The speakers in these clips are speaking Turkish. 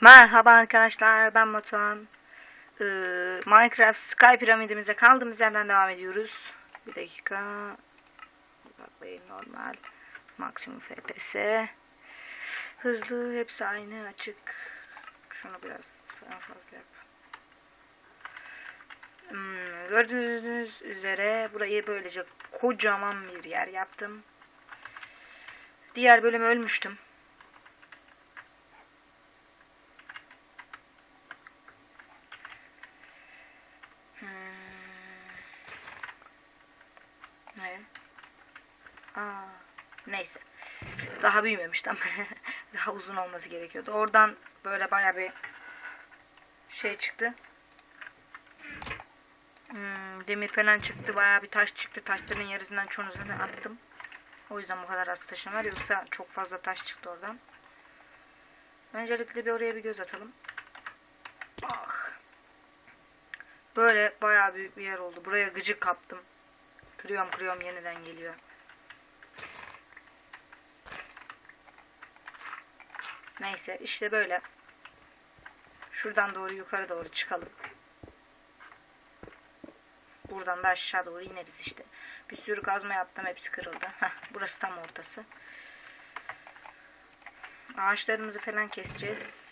Merhaba arkadaşlar, ben Batuhan. Minecraft Sky piramidimize kaldığımız yerden devam ediyoruz. Bir dakika. Bakayım, normal. Maksimum FPS. Hızlı, hepsi aynı, açık. Şunu biraz fazla yap. Gördüğünüz üzere burayı böylece kocaman bir yer yaptım. Diğer bölümü ölmüştüm. Neyse. Daha büyümemiştim. Daha uzun olması gerekiyordu. Oradan böyle baya bir şey çıktı. Demir falan çıktı. Baya bir taş çıktı. Taşların yarısından çoğunuzunu attım. O yüzden bu kadar az taşım var. Yoksa çok fazla taş çıktı oradan. Öncelikle bir oraya bir göz atalım. Ah. Böyle baya büyük bir yer oldu. Buraya gıcık kaptım. Kırıyorum yeniden geliyor. Neyse işte böyle. Şuradan doğru yukarı doğru çıkalım. Buradan da aşağı doğru ineriz işte. Bir sürü kazma yaptım, hepsi kırıldı. Burası tam ortası. Ağaçlarımızı falan keseceğiz.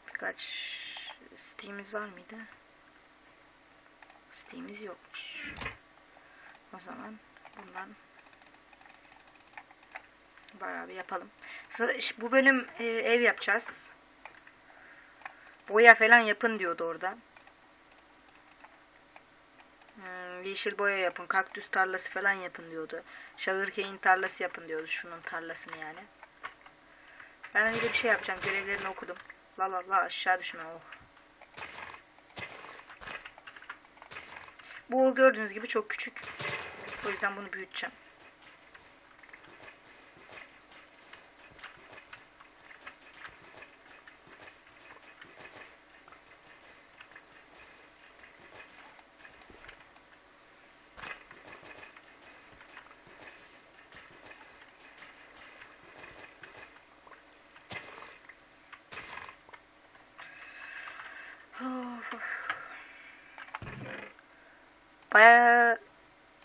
Birkaç Steam'imiz var mıydı? Steam'imiz yokmuş. O zaman bundan bayağı bir yapalım. Bu bölüm ev yapacağız. Boya falan yapın diyordu orada. Yeşil boya yapın, kaktüs tarlası falan yapın diyordu. Sugarcane tarlası yapın diyordu, şunun tarlasını yani. Ben öyle bir şey yapacağım. Görevlerini okudum. La aşağı düşme. Oh. Bu gördüğünüz gibi çok küçük. O yüzden bunu büyüteceğim.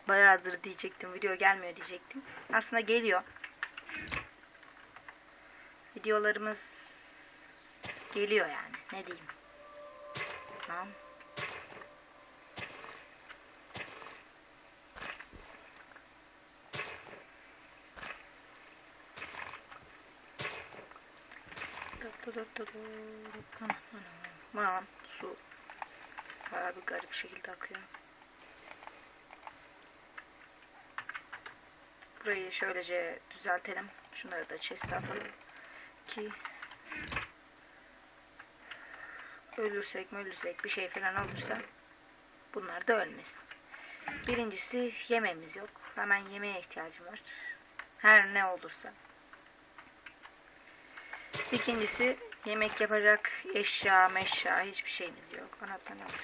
Bayağıdır diyecektim. Video gelmiyor diyecektim. Aslında geliyor. Videolarımız geliyor yani. Ne diyeyim. Tamam. Aman su bayağı bir garip şekilde akıyor. Burayı şöylece düzeltelim. Şunları da chest'e atalım ki ölürsek bir şey falan olursa bunlar da ölmesin. Birincisi, yemeğimiz yok. Hemen yemeğe ihtiyacım var. Her ne olursa. İkincisi, yemek yapacak eşya, meşya hiçbir şeyimiz yok. Anahtar ne var?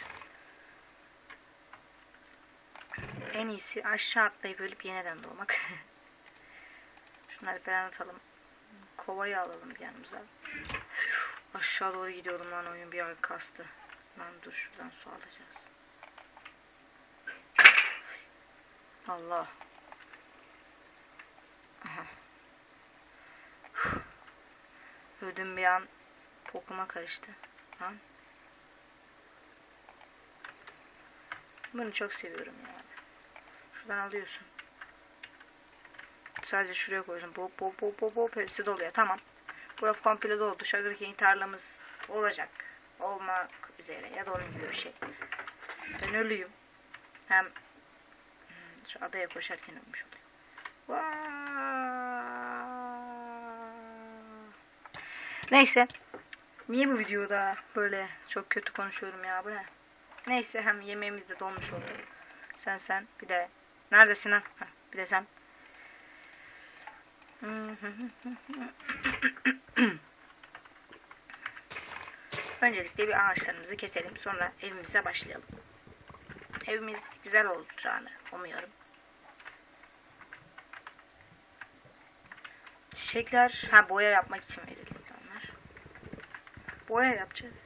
En iyisi aşağı atlayıp ölüp yeniden doğmak. Şunları falan atalım. Kovayı alalım bir yanımıza. Aşağı doğru gidiyordum lan, oyun bir ay kastı. Lan dur, şuradan su alacağız. Allah. Aha. Ödüm bir an pokuma karıştı. Lan. Bunu çok seviyorum yani. Şuradan alıyorsun. Sadece şuraya koyuyorsun. Hop hepsi doluyor. Tamam. Burası komple doldu. Sugarcane tarlamız olacak. Olmak üzere. Ya da onun gibi bir şey. Ben ölüyüm. Hem şu adaya koşarken ölmüş oluyor. Neyse. Niye bu videoda böyle çok kötü konuşuyorum ya, bu ne? Neyse, hem yemeğimiz de dolmuş oldu. Sen bir de neredesin lan? Bir de sen. Öncelikle bir ağaçlarımızı keselim, sonra evimize başlayalım. Evimiz güzel olacağını umuyorum. Çiçekler boya yapmak için verildi onlar. Boya yapacağız.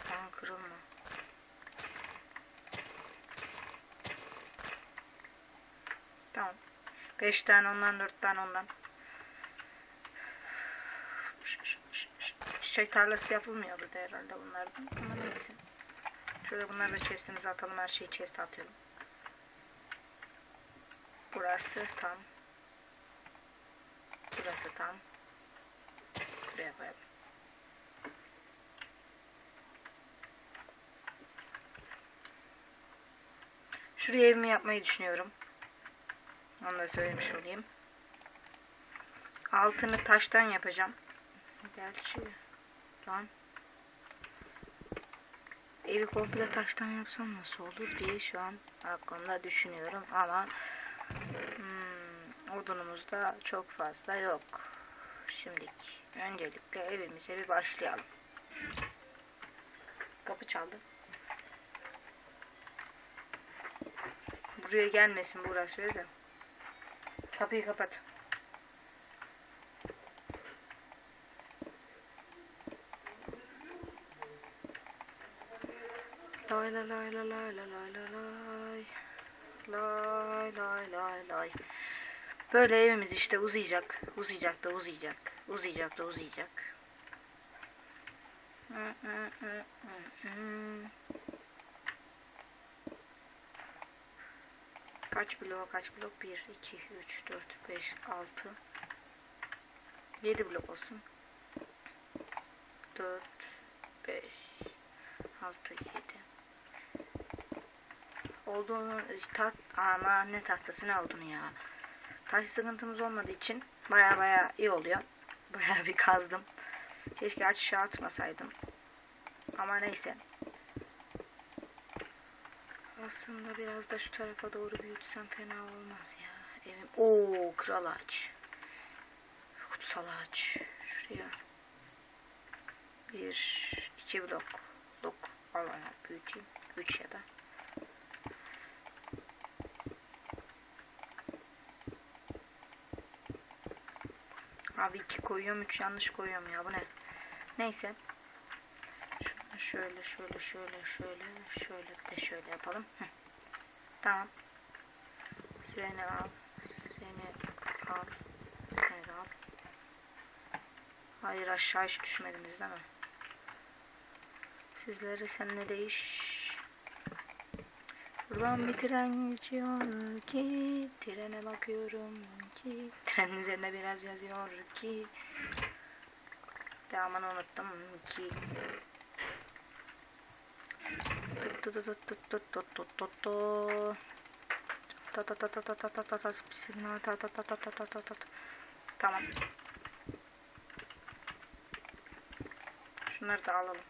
Tamam, kırılma. Tamam. 5 tane ondan, 4 tane ondan. Çiçek tarlası yapılmıyor burada herhalde bunlardan. Ama neyse. Şöyle bunları da chest'imize atalım. Her şeyi chest'e atıyorum. Burası tam. Burası tam. Buraya koyalım. Şuraya evimi yapmayı düşünüyorum. Onu da söylemiş olayım. Altını taştan yapacağım. Gerçi lan evi komple taştan yapsam nasıl olur diye şu an aklımda düşünüyorum ama odunumuz da çok fazla yok. Şimdilik öncelikle evimize bir başlayalım. Kapı çaldı. Buraya gelmesin burası öyle. Kapıyı kapat. Lay lay lay lay lay lay lay lay lay lay lay. Böyle evimiz işte uzayacak. Uzayacak da uzayacak. Uzayacak da uzayacak. Kaç blok? Kaç blok? 1, 2, 3, 4, 5, 6, 7 blok olsun. 4, 5, 6, 7. Olduğunu ama ne tahtası ne olduğunu ya. Taş sıkıntımız olmadığı için baya iyi oluyor. Baya bir kazdım. Keşke aşağı atmasaydım. Ama neyse. Aslında biraz da şu tarafa doğru büyütsem fena olmaz ya. Evim. Oo, kral ağaç. Kutsal ağaç. Şuraya. 1, 2 blok. Alana büyüteyim. 3 ya da. Abi 2 koyuyorum, 3 yanlış koyuyorum ya. Bu ne? Neyse. Şöyle bir de şöyle yapalım. Tamam. Seni al. Hayır, aşağı hiç düşmediniz değil mi? Sizleri seninle değiş. Buradan bir tren geçiyor ki, trene bakıyorum ki, trenin üzerine biraz yazıyor ki, devamını unuttum ki. Tamam. Şunları da alalım.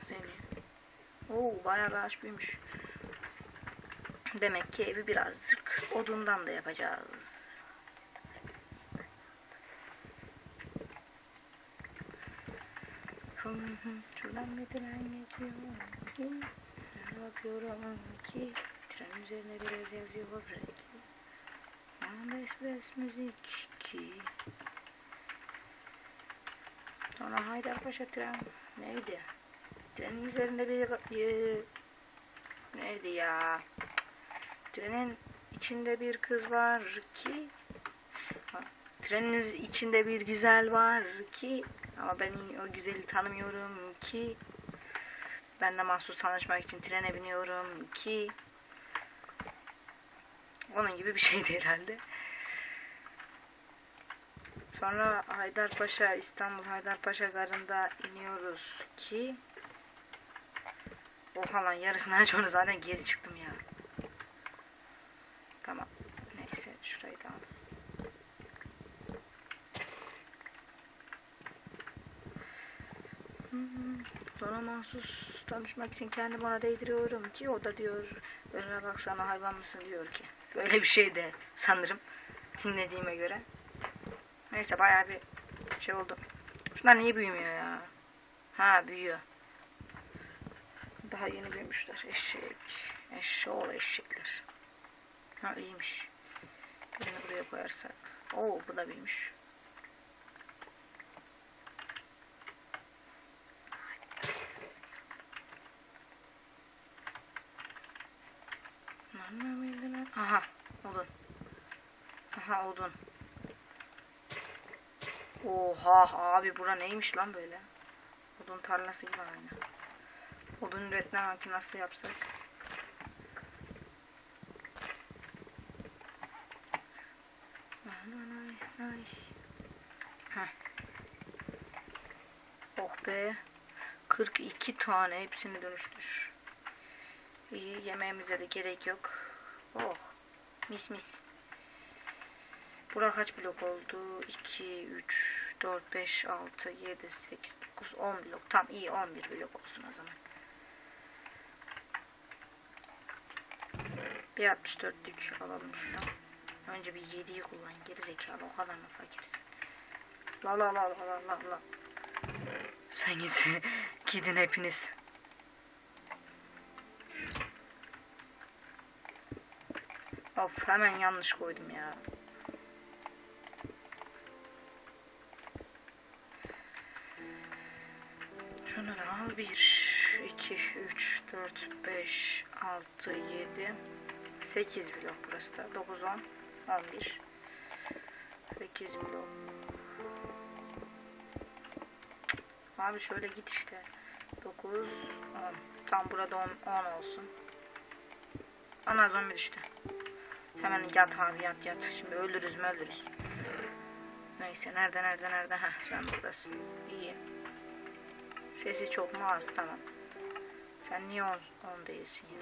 Seni. Oo, bayağı bir ağaç büyümüş. Demek ki evi birazcık odundan da yapacağız. Şuradan bir tren geçiyor ki, bakıyorum ki, tren üzerine biraz yazıyor ki. Bes müzik ki. Sonra Haydarpaşa tren neydi? Trenin üzerinde bir neydi ya? Trenin içinde bir kız var ki, trenin içinde bir güzel var ki, ama ben o güzeli tanımıyorum ki, ben de mahsus tanışmak için trene biniyorum ki. Onun gibi bir şeydi herhalde. Sonra Haydarpaşa, İstanbul Haydarpaşa garında iniyoruz ki. Oha lan, yarısını açmadı zaten, geri çıktım ya. Tamam. Neyse, şurayı da al. Sonra mahsus tanışmak için kendi bana değdiriyorum ki, o da diyor önüne baksana hayvan mısın diyor ki. Böyle bir şey de sanırım, dinlediğime göre. Neyse, bayağı bir şey oldu. Şunlar niye büyümüyor ya? Ha, büyüyor. daha yeni büyümüşler. Eşek. Eşşoğlu eşekler. Ha iyiymiş. Birini buraya koyarsak. Oo bu da büyümüş. Aha odun. Aha odun. Oha abi bura neymiş lan böyle? Odun tarlası gibi aynı. Odun üretme makinesi yapsak. Heh. Oh be. 42 tane hepsini dönüştür. İyi yemeğimize de gerek yok. Oh mis mis. Bura kaç blok oldu? 2, 3, 4, 5, 6, 7, 8, 9, 10 blok. Tam iyi 11 blok olsun o zaman. Bir 64'lük alalım şuradan. Önce bir 7'yi kullan. Geri zekalı o kadar mı fakirsin? La la la la la la. Sen gidin hepiniz. Of hemen yanlış koydum ya. Şunu da al. 1, 2, 3, 4, 5, 6, 7, 8 blok burası da. 9, 10, 11. 8 blok. Abi şöyle git işte. 9, 10. Tam burada 10 olsun. Ana zombi düştü. Hemen yat abi yat. Şimdi ölürüz mü ölürüz. Neyse nerede? Heh sen buradasın. İyi. Sesi çok mu az? Tamam. Sen niye 10 değilsin ya?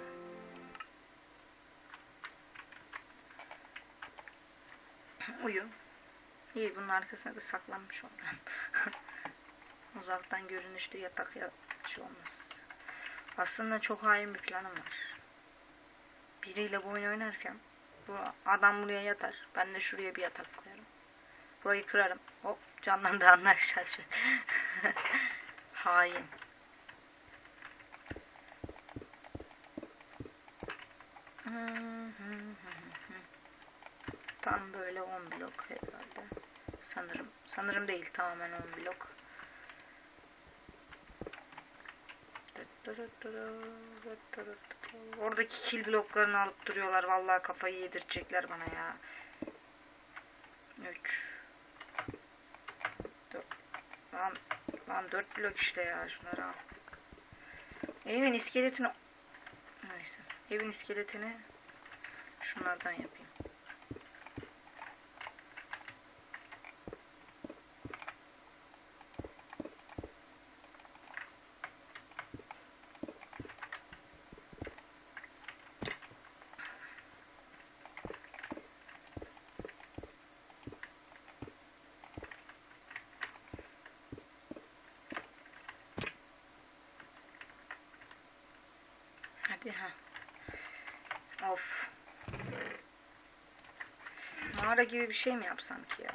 Uyu. İyi bunun arkasına da saklanmış ondan. Uzaktan görünüşlü yatak şey olmaz. Aslında çok hain bir planım var. Biriyle bu oyun oynarken bu adam buraya yatar. Ben de şuraya bir yatak koyarım. Burayı kırarım. Hop canlandı anlaşacağız. Hain. Tam böyle 10 blok herhalde. Sanırım değil tamamen 10 blok. Oradaki kill bloklarını alıp duruyorlar. Vallahi kafayı yedirecekler bana ya. 3 4 Lan 4 blok işte ya. Şunları al. Evin iskeletini neyse. Evin iskeletini şunlardan yapayım. Hadi ha. Of. Mağara gibi bir şey mi yapsam ki ya?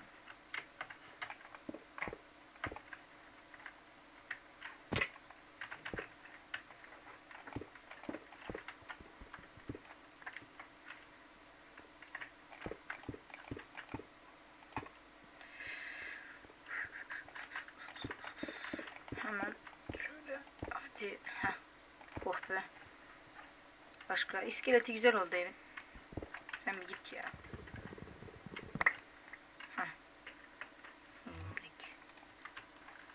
Hemen şöyle hadi ha. Oh be. Başka iskeleti güzel oldu evin. Sen bir git ya.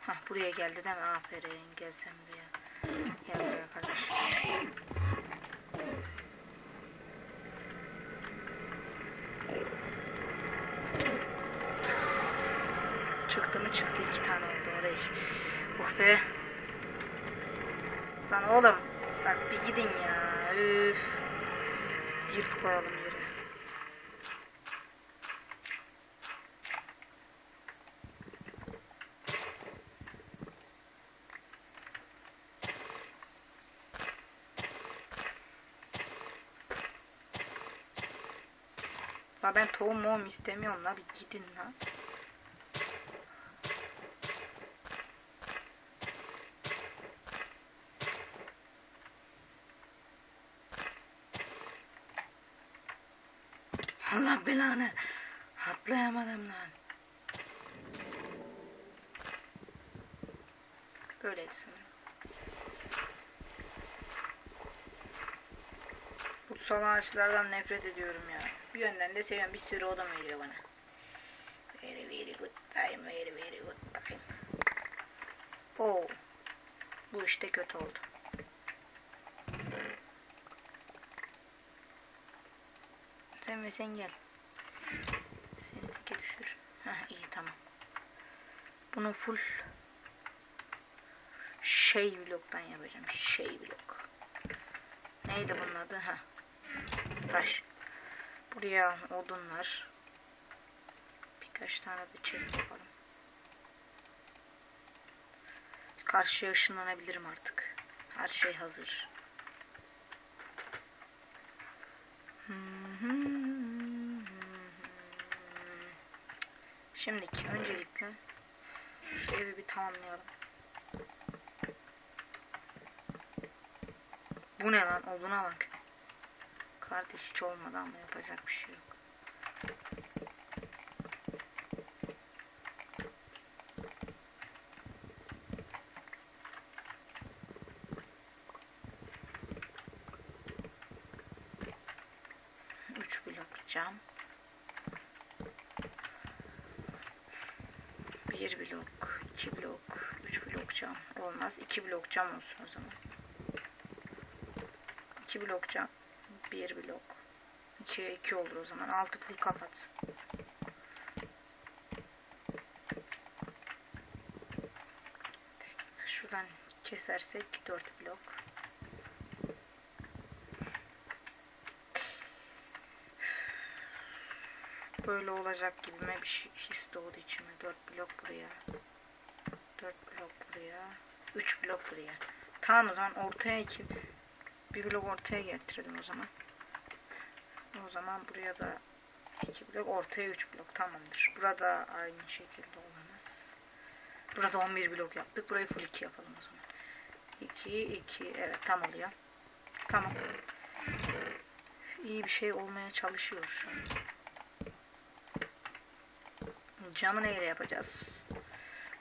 Hah buraya geldi değil mi? Aferin gel sen buraya. Gel buraya kardeş. Çıktı mı çıktı 2 tane oldu oraya. Oh be. Lan oğlum. Bak bir gidin ya. Üf. Cilt koyalım yere. Ya ben tohum istemiyorum la bir gidin la. Allah belanı. Atlayamadım lan. Böyleydi sanırım. Kutsal ağaçlardan nefret ediyorum ya. Bir yönden de seviyorum. Bir sürü odam veriyor bana. Very good time. Very good time. Oh. Bu işte kötü oldu. Sen gel. Seni teke düşür. Heh, iyi tamam. Bunu full bloktan yapacağım. Blok. Neydi bunun adı? Ha. Taş. Buraya odunlar. Birkaç tane de chest yapalım. Karşıya ışınlanabilirim artık. Her şey hazır. Şimdiki öncelikle şu evi bir tamamlayalım. Bu ne lan? Oduna bak. Kardeş hiç olmadı ama yapacak bir şey yok. Cam. 1 blok, 2 blok, 3 blok cam olmaz. 2 blok cam olsun o zaman. 2 blok cam, 1 blok. 2'ye 2 olur o zaman. 6 full kapat. Şuradan kesersek 4 blok. Böyle olacak gibime bir his doğdu içime. 4 blok buraya. 4 blok buraya. 3 blok buraya. Tamam o zaman ortaya 2. Bir blok ortaya getirelim o zaman. O zaman buraya da 2 blok. Ortaya 3 blok. Tamamdır. Burada aynı şekilde olamaz. Burada 11 blok yaptık. Burayı full 2 yapalım o zaman. 2, 2. Evet tam oluyor. Tamam. İyi bir şey olmaya çalışıyor şu an. Camı neyle yapacağız?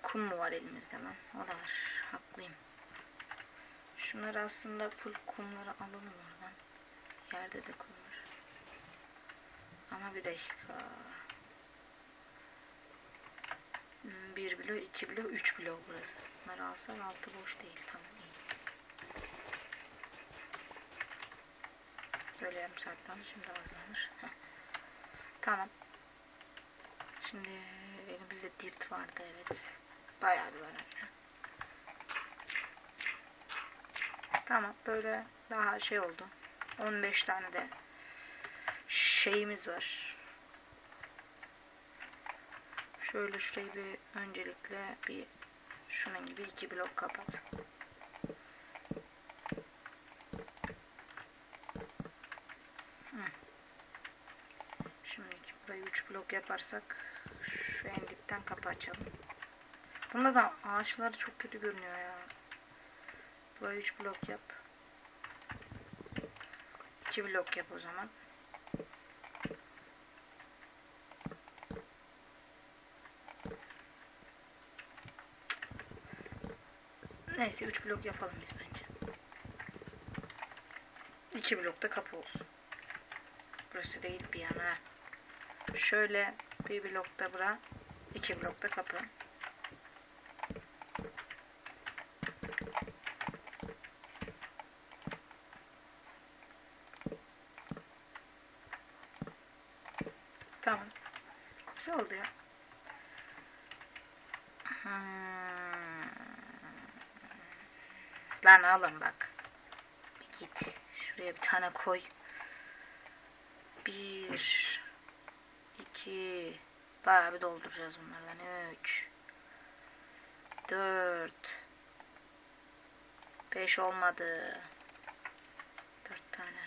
Kum mu var elimizde lan? O da var. Haklıyım. Şunları aslında full kumları alalım oradan. Yerde de kum var. Ama bir dakika. 1 blok, 2 blok, 3 blok burası. Bunları alsak altı boş değil. Tamam iyi. Böyle yarım saatten şimdi azlanır. Tamam. Şimdi elimizde dirt vardı evet. Bayağı bir var anne. Tamam böyle daha şey oldu. 15 tane de şeyimiz var. Şöyle şurayı bir öncelikle bir şunun gibi 2 blok kapat. Şimdi burayı 3 blok yaparsak şu en dipten kapı açalım. Bunda da ağaçları çok kötü görünüyor ya. Burayı 3 blok yap. 2 blok yap o zaman. Neyse 3 blok yapalım biz bence. 2 blokta kapı olsun. Burası değil bir yana. Şöyle bir blokta bura. 2 blokta kapı. Tamam. Güzel oldu ya. Lan alın bak. Bir git. Şuraya bir tane koy. 1 2 bayağı bir dolduracağız bunlardan. 3 4 5 olmadı. 4 tane.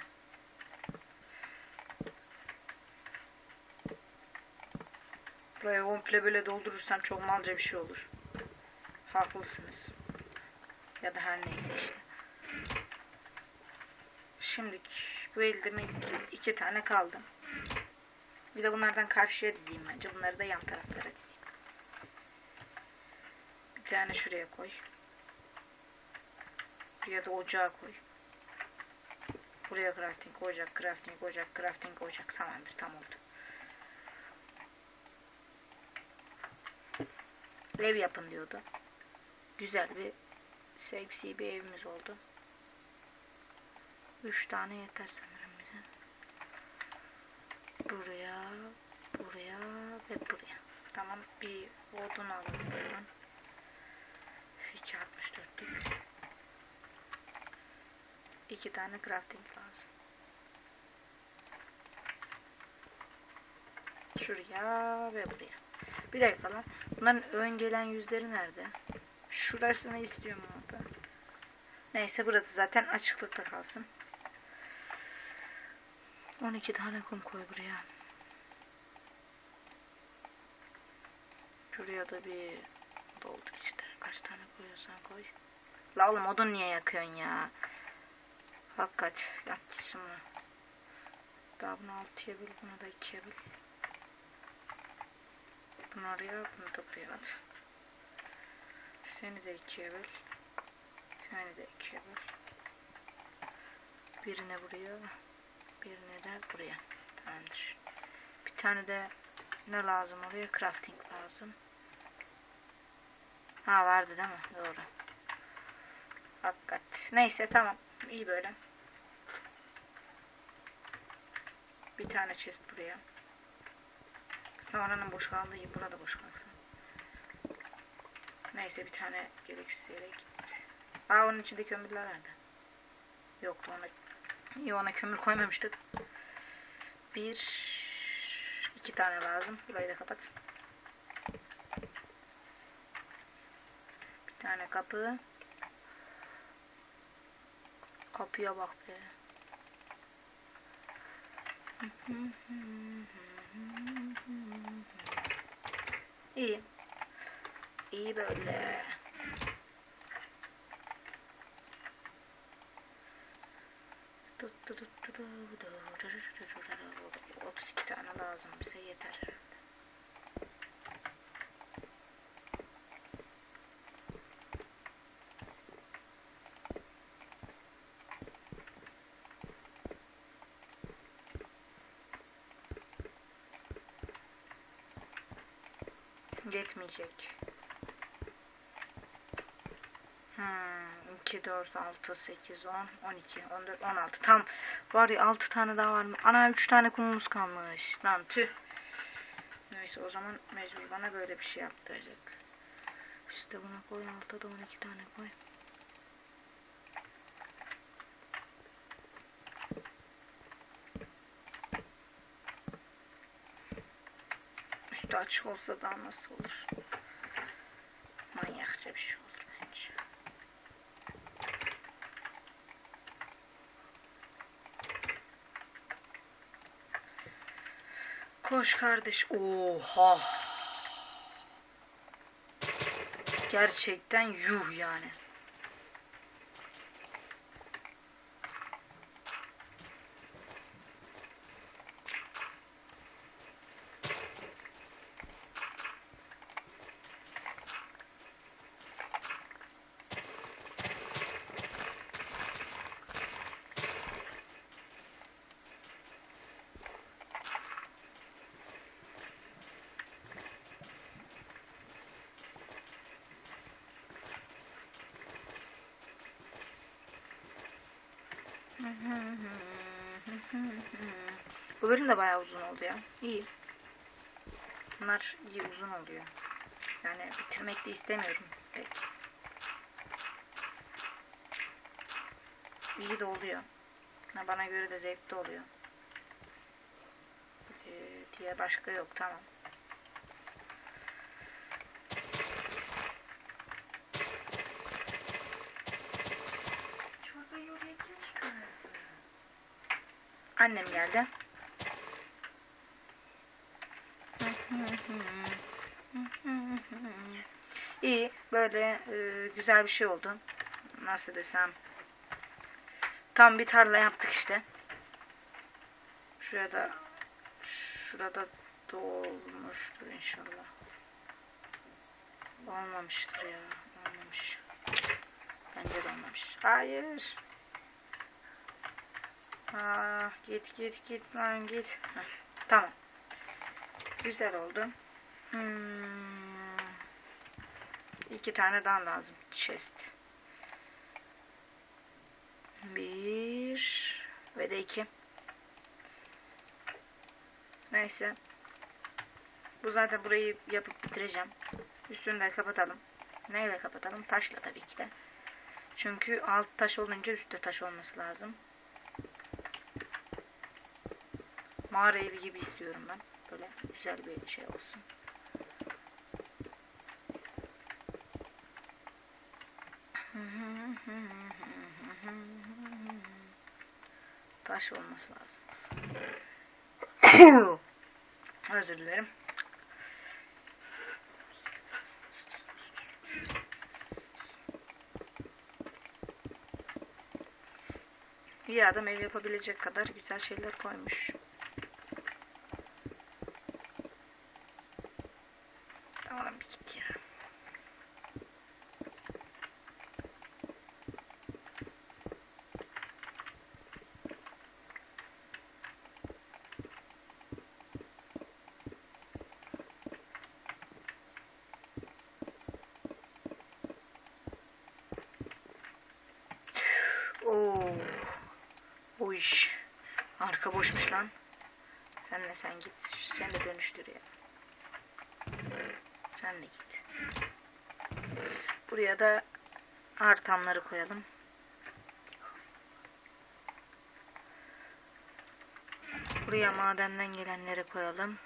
Buraya komple böyle doldurursam çok malca bir şey olur. Haklısınız. Ya da her neyse işte. Şimdi bu elde mi iki tane kaldı. Bir de bunlardan karşıya dizeyim bence. Bunları da yan taraflara dizeyim. Bir tane şuraya koy. Buraya da ocağa koy. Buraya crafting ocak, crafting ocak, crafting ocak. Tamamdır, tam oldu. Ev yapın diyordu. Güzel bir seksi bir evimiz oldu. 3 tane yeter sanırım bize. Buraya, buraya ve buraya. Tamam, bir odun alalım buradan. 2.64'lük. 2 tane crafting lazım. Şuraya ve buraya. Bir dakika lan. Bunların ön gelen yüzleri nerede? Şurasını istiyorum orada. Neyse, burası zaten açıklıkta kalsın. 12 tane kum koy buraya. Şuraya da bir doldur işte. Kaç tane koyuyorsan koy. La oğlum, odun niye yakıyorsun ya? Hakikat. Yap gitsin bunu. Daha bunu 6'ya böl. Bunu da 2'ye böl. Bunu oraya, bunu da buraya at. Seni de 2'ye böl. Seni de 2'ye böl. Birine buraya, birine de buraya. Tamamdır. Bir tane de ne lazım oraya? Crafting lazım. Ha, vardı değil mi? Doğru. Hakikat. Neyse, tamam. İyi böyle. Bir tane chest buraya. Aslında oranın boş kaldığı gibi burada boş kalsın. Neyse, bir tane gereksiz yere gitti. Aa, onun içinde kömürler nerede? Yoktu, ona. İyi, ona kömür koymamıştık. 2 tane lazım. Burayı da kapat. Bir tane kapı. Kapıya bak be. İyi. İyi böyle. 32 tane lazım bize, yeter herhalde. Yetmeyecek. 2, 4, 6, 8, 10, 12, 14, 16. Tam var ya, 6 tane daha var mı? Ana, 3 tane kumumuz kalmış. Lan tüh. Neyse, o zaman mecbur bana böyle bir şey yaptıracak. İşte buna koy, 6'da 12 tane koy. Üstü açık olsa daha nasıl olur? Manyakça bir şey olur bence. Koş kardeş. Oha. Gerçekten yuh yani. Bu bölüm de bayağı uzun oldu ya. İyi. Bunlar iyi uzun oluyor. Yani bitirmek de istemiyorum pek. İyi de oluyor. Bana göre de zevkli oluyor. Diye başka yok, tamam. Annem geldi. İyi, böyle güzel bir şey oldu. Nasıl desem. Tam bir tarla yaptık işte. Şuraya da Şurada dolmuştur inşallah. Olmamıştır ya. Olmamış. Bence de olmamış. Hayır. Aa, git lan git. Heh, tamam. Güzel oldu. 2 tane daha lazım. Chest. 1 ve de 2. Neyse. Bu zaten burayı yapıp bitireceğim. Üstünü de kapatalım. Neyle kapatalım? Taşla tabii ki de. Çünkü alt taş olunca üstte taş olması lazım. Mağara evi gibi istiyorum ben. Böyle güzel bir şey olsun. Taş olması lazım. Özür dilerim. İyi adam ev yapabilecek kadar güzel şeyler koymuş. Tamam bir git ya. Oo. O iş. Arka boşmuş lan. Sen git. Sen de dönüştür ya. Sen de git. Buraya da artamları koyalım. Buraya madenden gelenleri koyalım.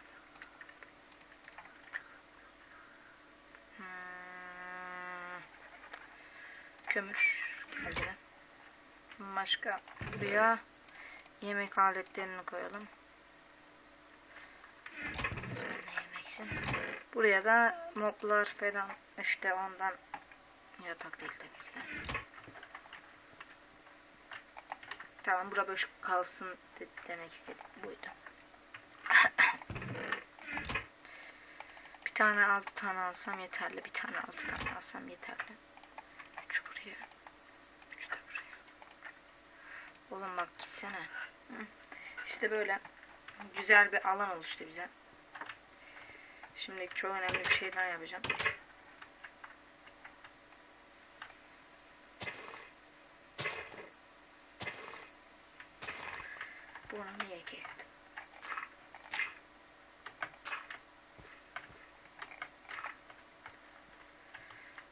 Kömür. Hadi. Başka buraya yemek aletlerini koyalım. Sen de yemeksin. Buraya da moblar falan işte ondan yatak değil tabii ki de. Tamam bura boş kalsın demek istedim. Buydu. Bir tane 6 tane alsam yeterli. Bir tane 6 tane alsam yeterli. 3 buraya. 3 de buraya. Oğlum bak gitsene. İşte böyle güzel bir alan oluştu bize. Şimdi çok önemli bir şey daha yapacağım. Bunu niye kestim?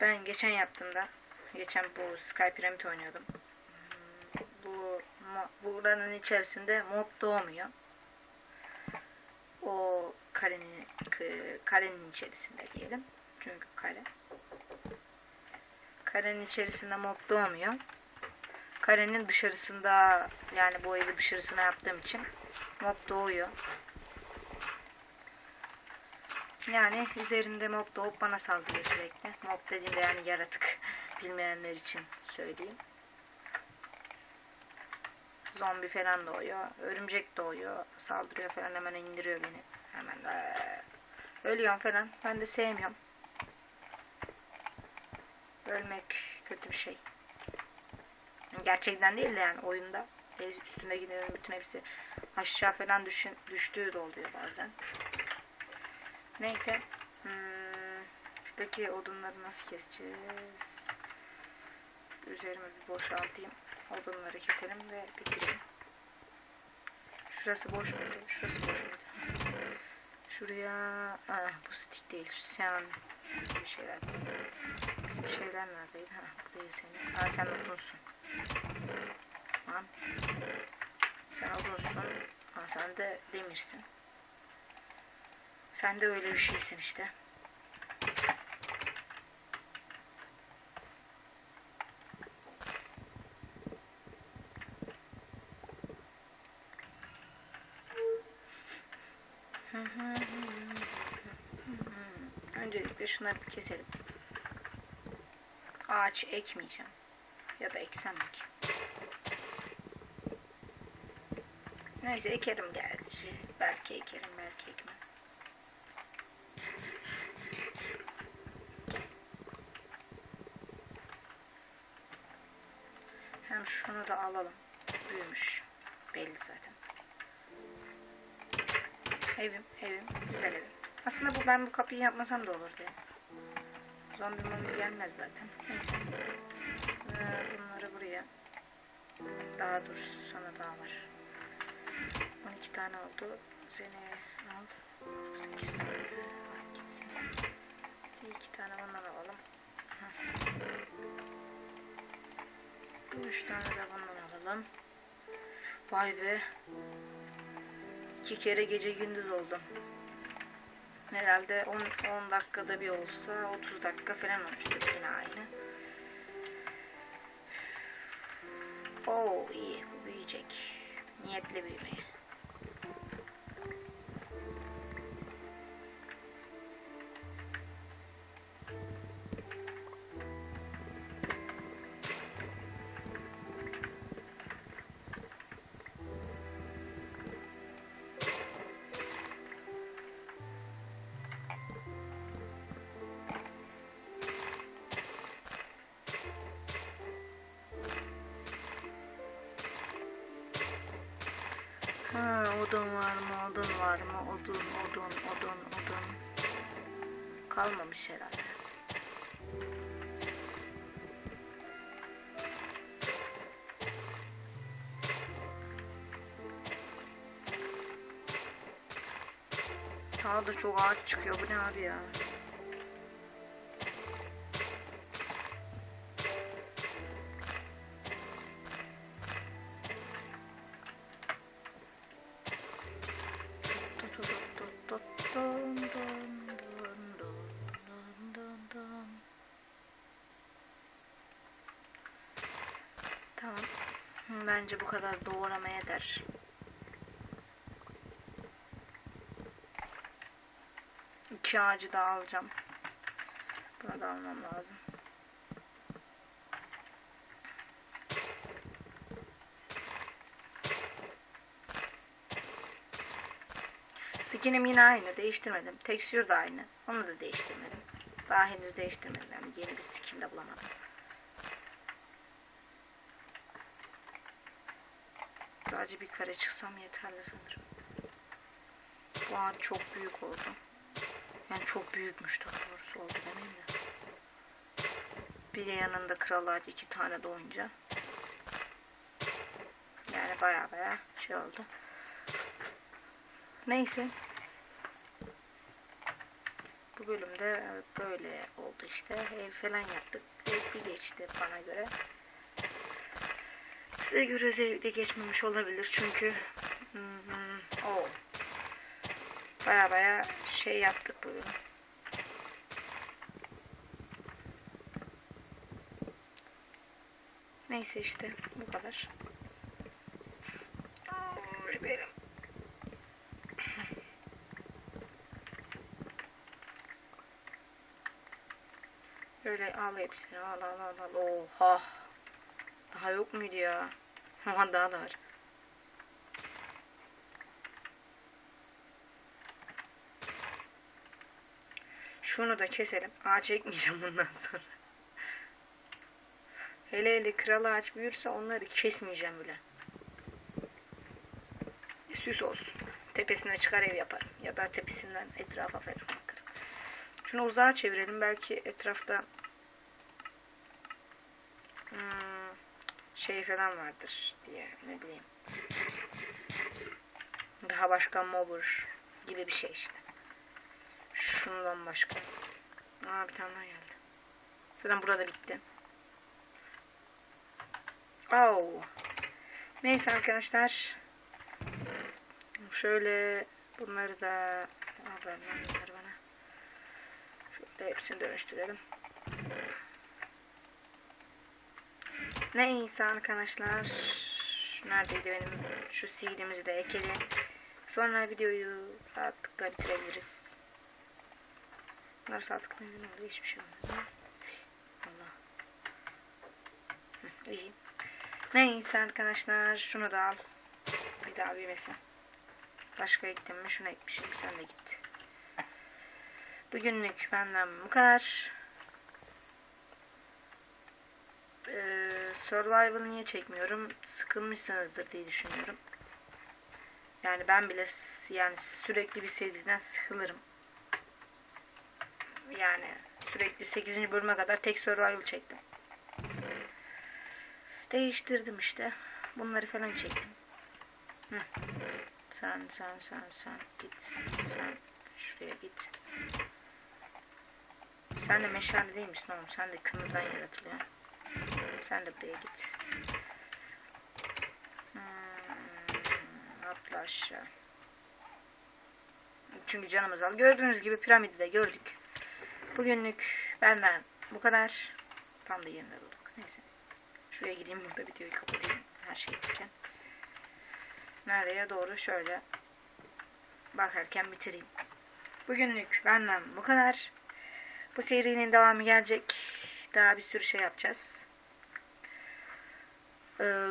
Ben geçen yaptığımda, geçen bu Sky Pyramid oynuyordum. Buranın içerisinde mob doğmuyor. O karenin içerisinde diyelim. Çünkü kare. Karenin içerisinde mob doğmuyor. Karenin dışarısında, yani bu evi dışarısına yaptığım için mob doğuyor. Yani üzerinde mob doğup bana saldırıyor sürekli. Mob dediğimde yani yaratık. Bilmeyenler için söyleyeyim. Zombi falan doğuyor. Örümcek doğuyor. Saldırıyor falan, hemen indiriyor beni. Hemen ölüyorum falan. Ben de sevmiyorum. Ölmek kötü bir şey. Gerçekten değil de yani oyunda. Üstündekilerin bütün hepsi aşağı falan düştüğü de oluyor bazen. Neyse. Şuradaki odunları nasıl keseceğiz? Üzerimi bir boşaltayım. Odunları keselim ve bitireyim. Şurası boş muydu? Şurası boş muydu? Şuraya... bu stick değil. Sen bir şeyler. Bizim şeyler neredeydi? Bu değil senin. Sen odunsun. Lan. Sen odunsun. Sen de demirsin. Sen de öyle bir şeysin işte. Öncelikle şunları bir keselim. Ağaç ekmeyeceğim. Ya da eksem ek. Neyse ekerim gerçi. Belki ekerim, belki ekmem. Hem şunu da alalım. Büyümüş. Belli zaten. Evim. Güzel evim. Aslında ben bu kapıyı yapmasam da olurdu ya. Zombi mombi gelmez zaten. Neyse. Bunları buraya. Daha dur. Sana daha var. 12 tane oldu. Seni al. 8 tane. Gitsin. 2 tane ondan alalım. 3 tane de bundan alalım. Vay be. 2 kere gece gündüz oldu. Herhalde 10 dakikada bir olsa 30 dakika falan olmuştur yine aynı. Oo iyi, bu büyüyecek. Niyetli büyümeye. Odun var mı? Odun var mı? Odun. Kalmamış herhalde. Daha da çok ağaç çıkıyor. Bu ne abi ya? Tamam. Bence bu kadar doğramaya eder. İki ağacı da alacağım. Bunu da almam lazım. Skinim yine aynı. Değiştirmedim. Tekstür de aynı. Onu da değiştirmedim. Daha henüz değiştirmedim. Yani yeni bir skin de bulamadım. Sadece bir kare çıksam yeterli sanırım. Bu ağaç çok büyük oldu. Yani çok büyükmüş daha doğrusu oldu demeyeyim de. Bir de yanında kral ağacı 2 tane doğunca. Yani baya şey oldu. Neyse. Bu bölümde böyle oldu işte. Ev falan yaptık. Zevkli geçti bana göre. Size göre zevkli geçmemiş olabilir çünkü baya şey yaptık bugün. Neyse işte bu kadar. Benim. Böyle al hepsini al. Oha. Daha yok muydu ya? Daha da var. Şunu da keselim. Ağaç ekmeyeceğim bundan sonra. Hele kral ağaç büyürse onları kesmeyeceğim bile. Süs olsun. Tepesine çıkar ev yaparım. Ya da tepesinden etrafa falan bakarım. Şunu uzağa çevirelim. Belki etrafta şey falan vardır diye ne bileyim. Daha başka mobur gibi bir şey işte. Şundan başka. Bir tane daha geldi. Zaten burada bitti. Neyse arkadaşlar. Şöyle bunları da bunları bana. Şöyle hepsini dönüştürelim. Neyse arkadaşlar. Neredeydi benim? Şu seedimizi de ekelim. Sonra videoyu rahatlıkla bitirebiliriz. Bunlar sağlıklı mümkün oldu. Hiçbir şey olmadı. Allah. İyi. Neyse arkadaşlar. Şunu da al. Bir daha büyümesin. Başka ektim mi? Şunu ekmişim. Sen de git. Bugünlük benden bu kadar. Survival niye çekmiyorum? Sıkılmışsınızdır diye düşünüyorum. Yani ben bile yani sürekli bir seriden sıkılırım. Yani sürekli 8. bölüme kadar tek survival çektim. Değiştirdim işte. Bunları falan çektim. Hı. Sen git. Sen şuraya git. Sen de meşale değil misin oğlum? Sen de kömürden yaratılıyor. Sen de buraya git. Atla aşağı. Çünkü canımız al. Gördüğünüz gibi piramidi de gördük. Bugünlük benden bu kadar. Tam da yerinde bulduk. Neyse. Şuraya gideyim, burada videoyu kapatayım. Her şey bitireceğim. Nereye doğru şöyle bakarken bitireyim. Bugünlük benden bu kadar. Bu serinin devamı gelecek. Daha bir sürü şey yapacağız.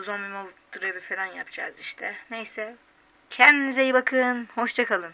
Zombie Mob Drive'ı falan yapacağız işte. Neyse. Kendinize iyi bakın. Hoşça kalın.